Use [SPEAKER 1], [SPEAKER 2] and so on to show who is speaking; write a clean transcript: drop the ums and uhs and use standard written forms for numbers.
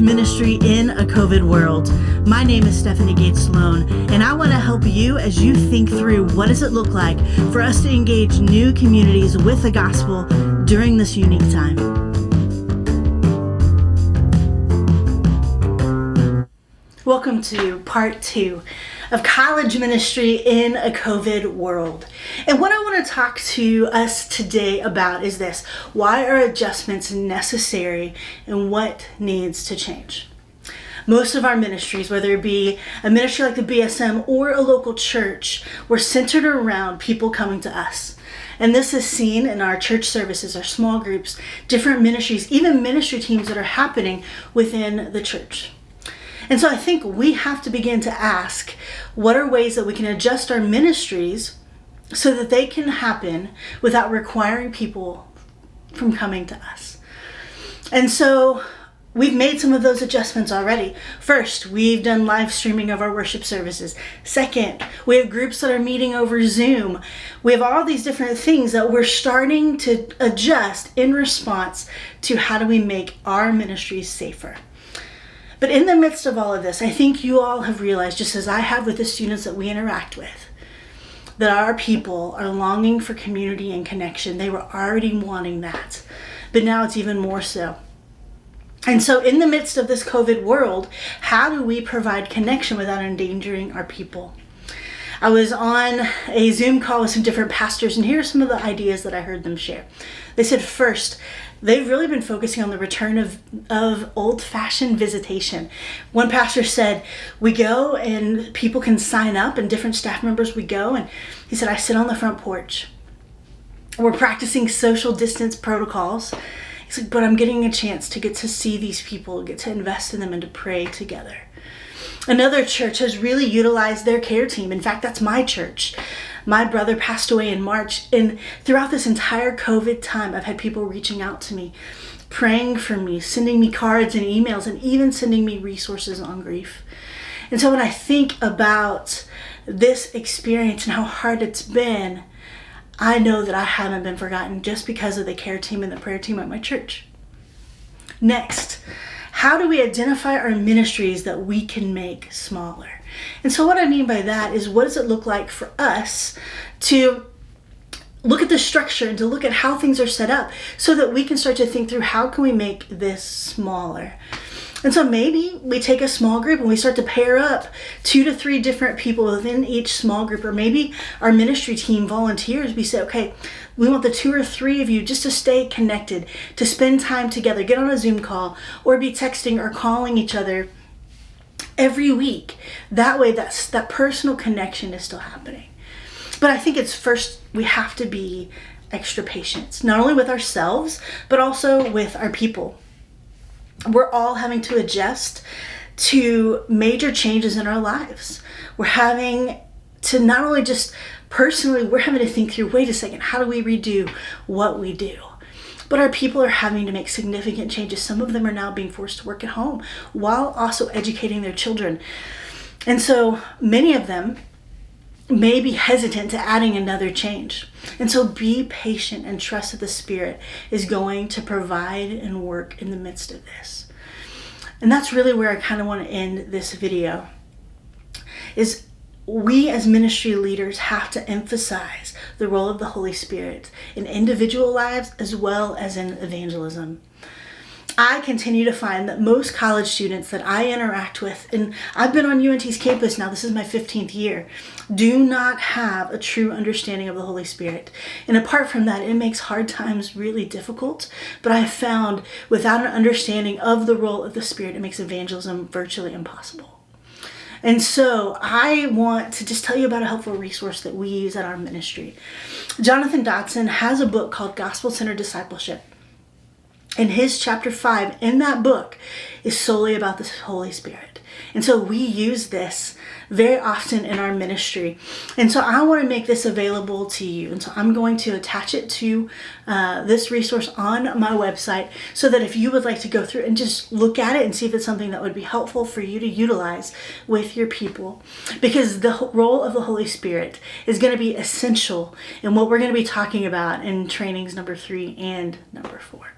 [SPEAKER 1] ministry in a COVID world. My name is Stephanie Gates Sloan, and I want to help you as you think through what does it look like for us to engage new communities with the gospel during this unique time. Welcome to part 2 of college ministry in a COVID world. And what I want to talk to us today about is this: why are adjustments necessary and what needs to change? Most of our ministries, whether it be a ministry like the BSM or a local church, were centered around people coming to us. And this is seen in our church services, our small groups, different ministries, even ministry teams that are happening within the church. And so I think we have to begin to ask, what are ways that we can adjust our ministries so that they can happen without requiring people from coming to us? And so we've made some of those adjustments already. First, we've done live streaming of our worship services. Second, we have groups that are meeting over Zoom. We have all these different things that we're starting to adjust in response to how do we make our ministries safer. But in the midst of all of this, I think you all have realized, just as I have with the students that we interact with, that our people are longing for community and connection. They were already wanting that, but now it's even more so. And so in the midst of this COVID world, how do we provide connection without endangering our people? I was on a Zoom call with some different pastors, and here are some of the ideas that I heard them share. They said, first, they've really been focusing on the return of old-fashioned visitation. One pastor said, we go and people can sign up, and different staff members, we go, and he said, I sit on the front porch. We're practicing social distance protocols. He's like, but I'm getting a chance to get to see these people, get to invest in them, and to pray together. Another church has really utilized their care team. In fact, that's my church. My brother passed away in March, and throughout this entire COVID time, I've had people reaching out to me, praying for me, sending me cards and emails, and even sending me resources on grief. And so when I think about this experience and how hard it's been, I know that I haven't been forgotten just because of the care team and the prayer team at my church. Next, how do we identify our ministries that we can make smaller? And so what I mean by that is, what does it look like for us to look at the structure and to look at how things are set up so that we can start to think through, how can we make this smaller? And so maybe we take a small group and we start to pair up 2 to 3 different people within each small group, or maybe our ministry team volunteers. We say, okay, we want the 2 or 3 of you just to stay connected, to spend time together, get on a Zoom call, or be texting or calling each other every week. That way, that personal connection is still happening. But I think it's first, we have to be extra patient, not only with ourselves, but also with our people. We're all having to adjust to major changes in our lives. We're having to not only just personally, we're having to think through, wait a second, how do we redo what we do? But our people are having to make significant changes. Some of them are now being forced to work at home while also educating their children. And so many of them may be hesitant to adding another change. And so be patient and trust that the Spirit is going to provide and work in the midst of this. And that's really where I kind of want to end this video, is we as ministry leaders have to emphasize the role of the Holy Spirit in individual lives as well as in evangelism. I continue to find that most college students that I interact with, and I've been on UNT's campus now, this is my 15th year, do not have a true understanding of the Holy Spirit. And apart from that, it makes hard times really difficult. But I have found without an understanding of the role of the Spirit, it makes evangelism virtually impossible. And so I want to just tell you about a helpful resource that we use at our ministry. Jonathan Dodson has a book called Gospel-Centered Discipleship. And his chapter 5 in that book is solely about the Holy Spirit. And so we use this very often in our ministry. And so I want to make this available to you. And so I'm going to attach it to this resource on my website, so that if you would like to go through and just look at it and see if it's something that would be helpful for you to utilize with your people. Because the role of the Holy Spirit is going to be essential in what we're going to be talking about in trainings number 3 and number 4.